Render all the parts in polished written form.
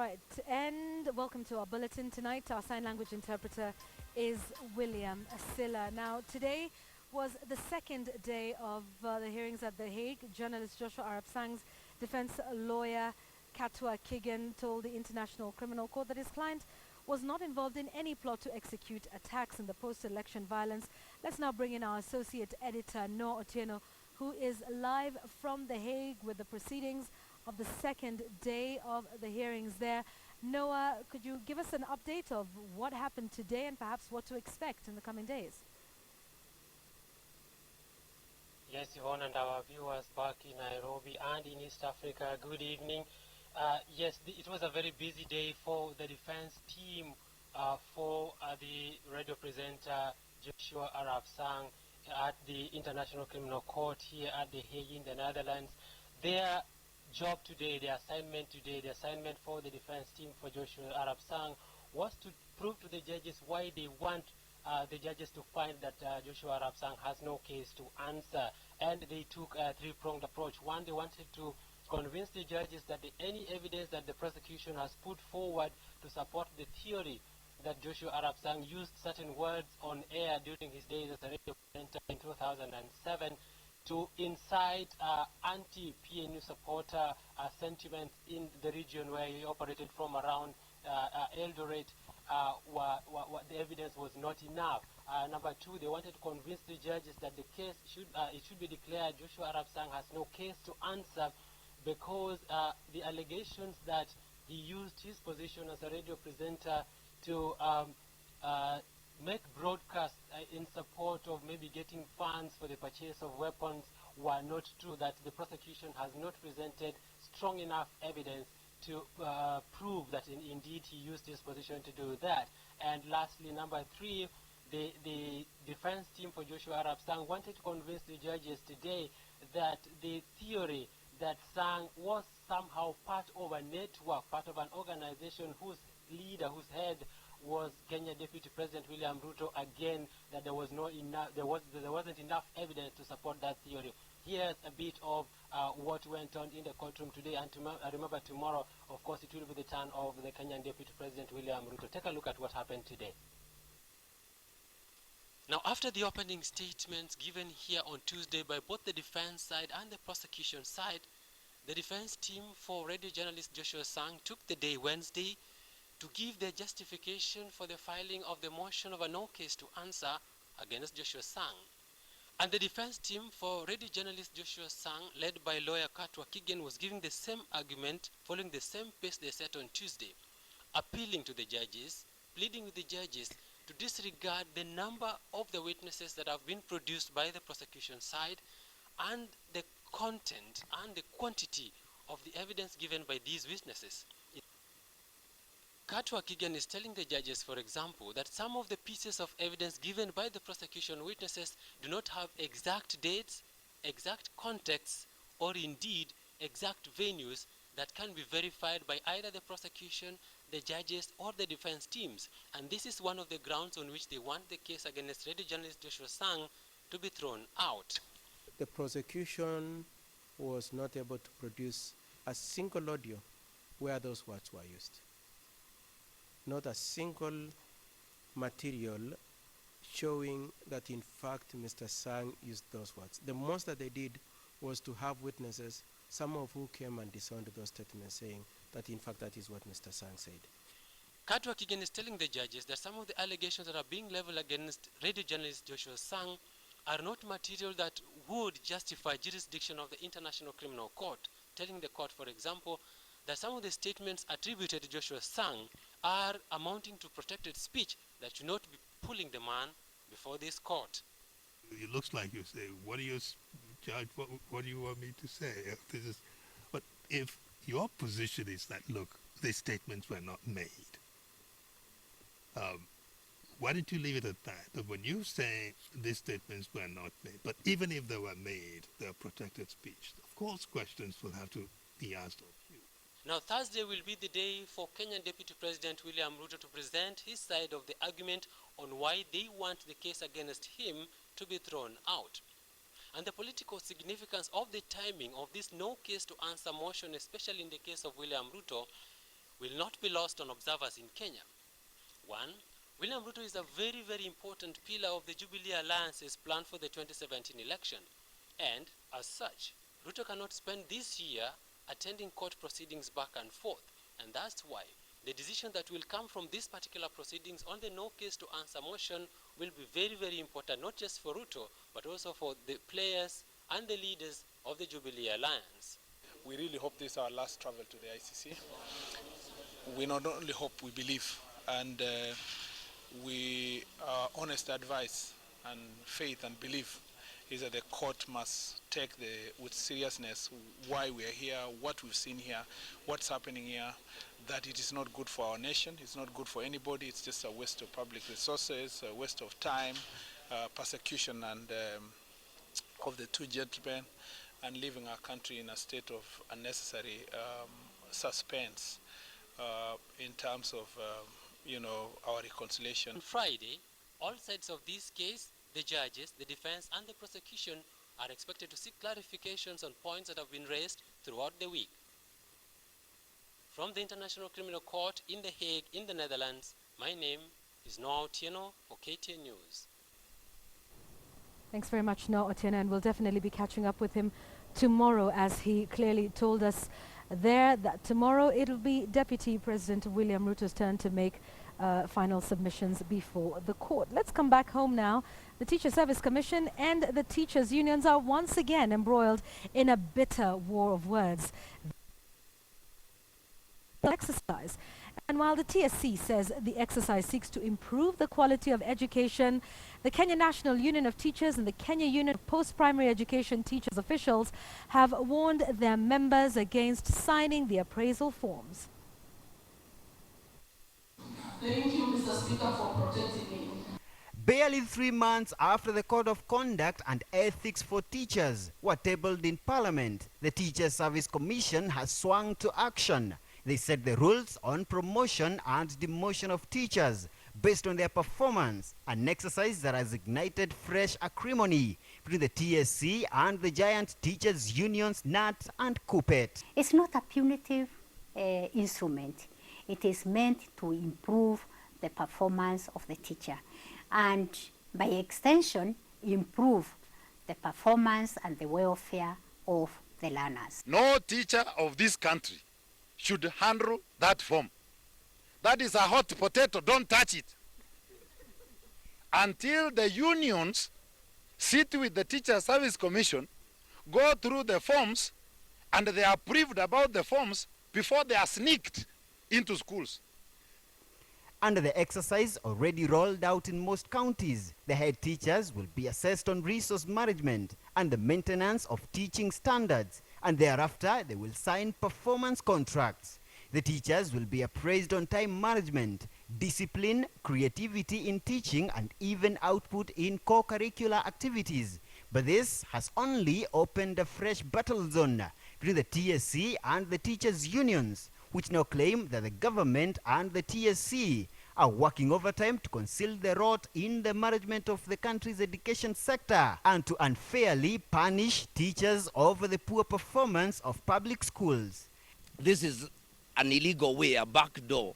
right, and welcome to our bulletin tonight. Our sign language interpreter is William Asilla. Now, today was the second day of the hearings at The Hague. Journalist Joshua Arap Sang's defense lawyer Katwa Kigen told the International Criminal Court that his client was not involved in any plot to execute attacks in the post-election violence. Let's now bring in our associate editor, Noah Otieno, who is live from The Hague with the proceedings of the second day of the hearings there. Noah, could you give us an update of what happened today and perhaps what to expect in the coming days? Yes, Yvonne, and our viewers back in Nairobi and in East Africa, good evening. Yes, it was a very busy day for the defense team for the radio presenter Joshua Arap Sang at the International Criminal Court here at The Hague in the Netherlands. Their job today, the assignment for the defense team for Joshua Arap Sang was to prove to the judges why they want the judges to find that Joshua Arap Sang has no case to answer. And they took a three-pronged approach. One, they wanted to convince the judges that any evidence that the prosecution has put forward to support the theory that Joshua Arap Sang used certain words on air during his days as a radio presenter in 2007 to incite anti-PNU supporter sentiments in the region where he operated from around Eldoret. The evidence was not enough. Number two, they wanted to convince the judges that the case should be declared Joshua Arap Sang has no case to answer because the allegations that he used his position as a radio presenter to make broadcasts in support of maybe getting funds for the purchase of weapons were not true, that the prosecution has not presented strong enough evidence to prove that indeed he used his position to do that. And lastly, number three, the defense team for Joshua Arap Sang wanted to convince the judges today that the theory that Sang was somehow part of a network, part of an organization whose leader, whose head was Kenya Deputy President William Ruto, again, that there wasn't enough evidence to support that theory. Here's a bit of what went on in the courtroom today, and remember tomorrow, of course, it will be the turn of the Kenyan Deputy President William Ruto. Take a look at what happened today. Now, after the opening statements given here on Tuesday by both the defense side and the prosecution side, the defense team for radio journalist Joshua Sang took the day Wednesday to give their justification for the filing of the motion of a no case to answer against Joshua Sang. And the defense team for radio journalist Joshua Sang, led by lawyer Katwa Kigen, was giving the same argument, following the same pace they set on Tuesday, appealing to the judges, pleading with the judges to disregard the number of the witnesses that have been produced by the prosecution side and the content and the quantity of the evidence given by these witnesses. Katwa Kigen is telling the judges, for example, that some of the pieces of evidence given by the prosecution witnesses do not have exact dates, exact contexts, or indeed exact venues that can be verified by either the prosecution, the judges, or the defense teams. And this is one of the grounds on which they want the case against radio journalist Joshua Sang to be thrown out. The prosecution was not able to produce a single audio where those words were used. Not a single material showing that in fact Mr. Sang used those words. The most that they did was to have witnesses, some of who came and disowned those statements, saying that in fact that is what Mr. Sang said. Katwa Kigen is telling the judges that some of the allegations that are being leveled against radio journalist Joshua Sang are not material that would justify jurisdiction of the International Criminal Court, telling the court, for example, that some of the statements attributed to Joshua Sang are amounting to protected speech that should not be pulling the man before this court. It looks like you say, what do you, Judge, what do you want me to say? But if your position is that, look, these statements were not made, why don't you leave it at that? But when you say these statements were not made, but even if they were made, they're protected speech, of course questions will have to be asked of you. Now, Thursday will be the day for Kenyan Deputy President William Ruto to present his side of the argument on why they want the case against him to be thrown out. And the political significance of the timing of this no case to answer motion, especially in the case of William Ruto, will not be lost on observers in Kenya. One, William Ruto is a very, very important pillar of the Jubilee Alliance's plan for the 2017 election. And as such, Ruto cannot spend this year attending court proceedings back and forth. And that's why the decision that will come from these particular proceedings on the no case to answer motion will be very, very important, not just for Ruto, but also for the players and the leaders of the Jubilee Alliance. We really hope this is our last travel to the ICC. We not only hope, we believe, and we honest advice and faith and belief is that the court must take with seriousness why we are here, what we've seen here, what's happening here, that it is not good for our nation, it's not good for anybody, it's just a waste of public resources, a waste of time, persecution and of the two gentlemen, and leaving our country in a state of unnecessary suspense in terms of our reconciliation. On Friday, all sides of this case, the judges, the defense and the prosecution are expected to seek clarifications on points that have been raised throughout the week. From the International Criminal Court in The Hague in the Netherlands, my name is Noah Otieno for KTN News. Thanks very much, Noah Otieno, and we'll definitely be catching up with him tomorrow, as he clearly told us there that tomorrow it'll be Deputy President William Ruto's turn to make final submissions before the court. Let's come back home now. The Teacher Service Commission and the teachers' unions are once again embroiled in a bitter war of words. Exercise. And while the TSC says the exercise seeks to improve the quality of education, the Kenya National Union of Teachers and the Kenya Union of Post-Primary Education Teachers officials have warned their members against signing the appraisal forms. Thank you, Mr. Speaker, for protecting me. Barely 3 months after the Code of Conduct and Ethics for Teachers were tabled in Parliament, the Teacher Service Commission has swung to action. They set the rules on promotion and demotion of teachers based on their performance, an exercise that has ignited fresh acrimony between the TSC and the giant teachers' unions NAT and KUPPET. It's not a punitive instrument. It is meant to improve the performance of the teacher and, by extension, improve the performance and the welfare of the learners. No teacher of this country should handle that form. That is a hot potato, don't touch it. Until the unions sit with the Teacher Service Commission, go through the forms, and they are briefed about the forms before they are sneaked into schools. Under the exercise already rolled out in most counties, the head teachers will be assessed on resource management and the maintenance of teaching standards, and thereafter they will sign performance contracts. The teachers will be appraised on time management, discipline, creativity in teaching, and even output in co-curricular activities. But this has only opened a fresh battle zone between the TSC and the teachers' unions, which now claim that the government and the TSC are working overtime to conceal the rot in the management of the country's education sector and to unfairly punish teachers over the poor performance of public schools. This is an illegal way, a backdoor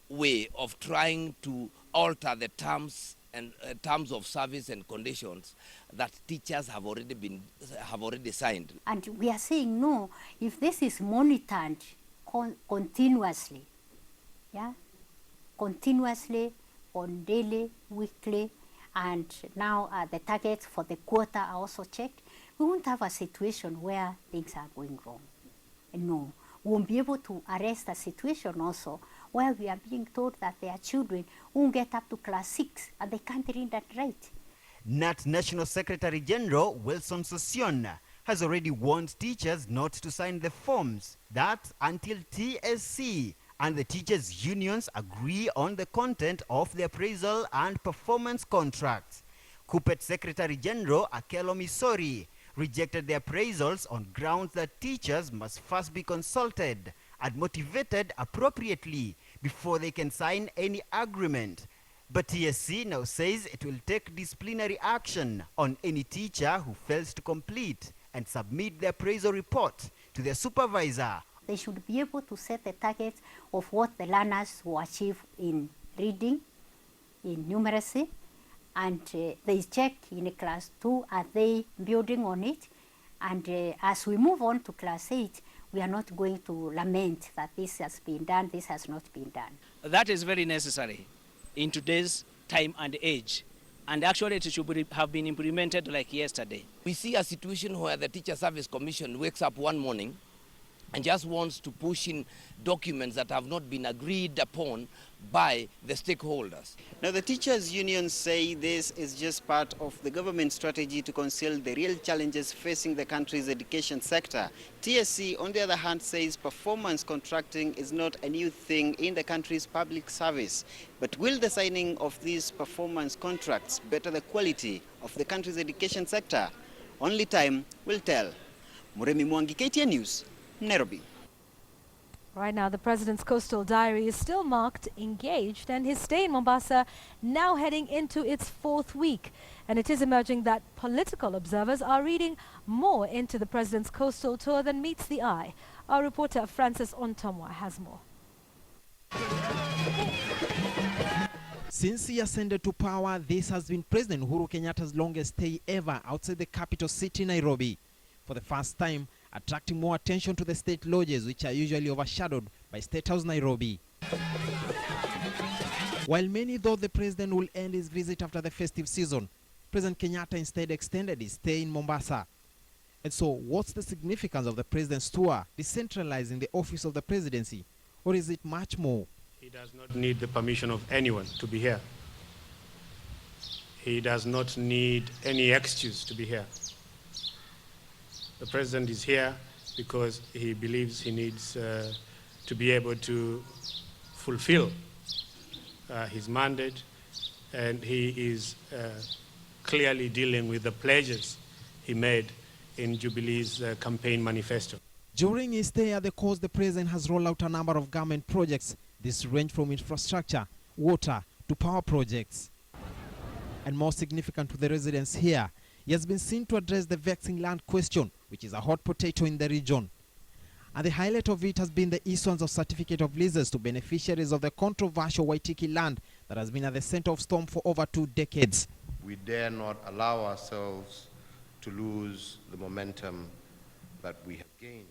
way of trying to alter the terms and terms of service and conditions that teachers have already signed. And we are saying no, if this is monitored continuously, continuously on daily, weekly, and now the targets for the quarter are also checked, we won't have a situation where things are going wrong. No, we won't be able to arrest a situation also where we are being told that their children won't get up to class 6 and they can't read and write. NAT National Secretary General Wilson Sosion has already warned teachers not to sign the forms, that until TSC and the teachers' unions agree on the content of the appraisal and performance contracts. KUPPET Secretary General Akelo Misori rejected the appraisals on grounds that teachers must first be consulted and motivated appropriately before they can sign any agreement. But TSC now says it will take disciplinary action on any teacher who fails to complete and submit the appraisal report to their supervisor. they should be able to set the targets of what the learners will achieve in reading, in numeracy, and they check in class 2, are they building on it? And as we move on to class 8, we are not going to lament that this has been done, this has not been done. That is very necessary in today's time and age. And actually it should have been implemented like yesterday. We see a situation where the Teacher Service Commission wakes up one morning and just wants to push in documents that have not been agreed upon by the stakeholders. Now, the teachers' unions say this is just part of the government strategy to conceal the real challenges facing the country's education sector. TSC, on the other hand, says performance contracting is not a new thing in the country's public service. But will the signing of these performance contracts better the quality of the country's education sector? Only time will tell. Muremi Mwangi, KTN News, Nairobi. Right now, the president's coastal diary is still marked engaged, and his stay in Mombasa now heading into its 4th week. And it is emerging that political observers are reading more into the president's coastal tour than meets the eye. Our reporter Francis Ontomwa has more. Since he ascended to power, this has been President Uhuru Kenyatta's longest stay ever outside the capital city, Nairobi. For the first time, attracting more attention to the state lodges, which are usually overshadowed by State House Nairobi. While many thought the president will end his visit after the festive season, President Kenyatta instead extended his stay in Mombasa. And so, what's the significance of the president's tour, decentralizing the office of the presidency? Or is it much more? He does not need the permission of anyone to be here. He does not need any excuse to be here. The president is here because he believes he needs to be able to fulfill his mandate, and he is clearly dealing with the pledges he made in Jubilee's campaign manifesto. During his stay at the coast, the president has rolled out a number of government projects. This range from infrastructure, water, to power projects. And more significant to the residents here, he has been seen to address the vexing land question, which is a hot potato in the region. And the highlight of it has been the issuance of certificate of leases to beneficiaries of the controversial Waitiki land that has been at the center of storm for over 2 decades. We dare not allow ourselves to lose the momentum that we have gained.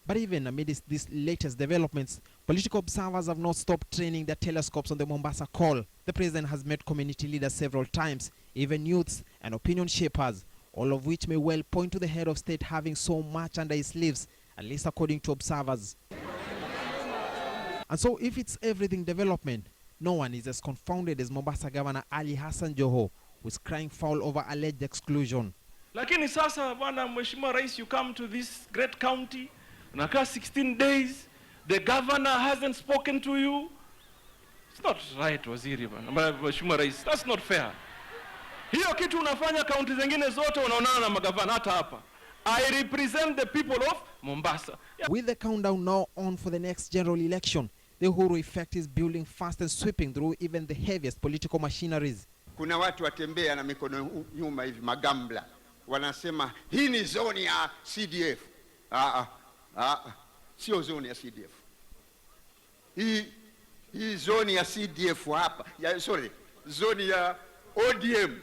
But even amidst these latest developments, political observers have not stopped training their telescopes on the Mombasa call. The president has met community leaders several times, even youths and opinion shapers, all of which may well point to the head of state having so much under his sleeves, at least according to observers. And so if it's everything development, no one is as confounded as Mombasa Governor Ali Hassan Joho, who is crying foul over alleged exclusion. Lakini sasa bwana Mheshimiwa Rais, you come to this great county, unakaa 16 days, the governor hasn't spoken to you. It's not right, waziri bwana. Mheshimiwa Rais, that's not fair. Hiyo kitu unafanya kaunti zingine zote unaonana na magavana hata hapa. I represent the people of Mombasa. Yeah. With the countdown now on for the next general election, the Uhuru effect is building fast and sweeping through even the heaviest political machineries. Kuna watu watembea na mikono nyuma hivi magambla. Wanasema hii ni zoni ya CDF. Sio zoni ya CDF. Hii zoni ya CDF hapa. Zoni ya ODM.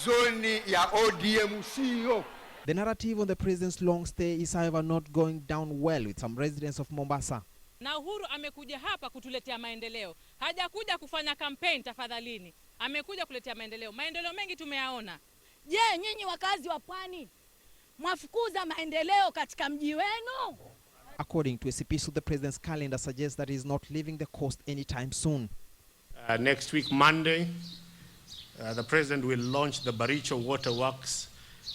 Zoni ya ODM sio. The narrative on the president's long stay is however not going down well with some residents of Mombasa. Na Uhuru amekuja hapa kutuletea maendeleo. Hajakuja kufanya campaign tafadhalini. Amekuja kuletea maendeleo. Maendeleo mengi tumeyaona. Je, nyinyi wakazi wa pwani mwafukuza maendeleo katika mji wenu? According to a piece of the president's calendar suggests that he is not leaving the coast anytime soon. Next week, Monday, the president will launch the Baricho Waterworks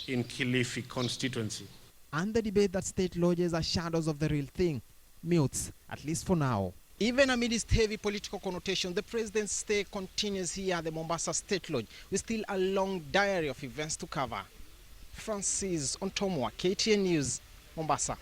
in Kilifi constituency. And the debate that state lodges are shadows of the real thing mutes, at least for now. Even amidst heavy political connotation, the president's stay continues here at the Mombasa State Lodge with still a long diary of events to cover. Francis Ontomwa, KTN News, Mombasa.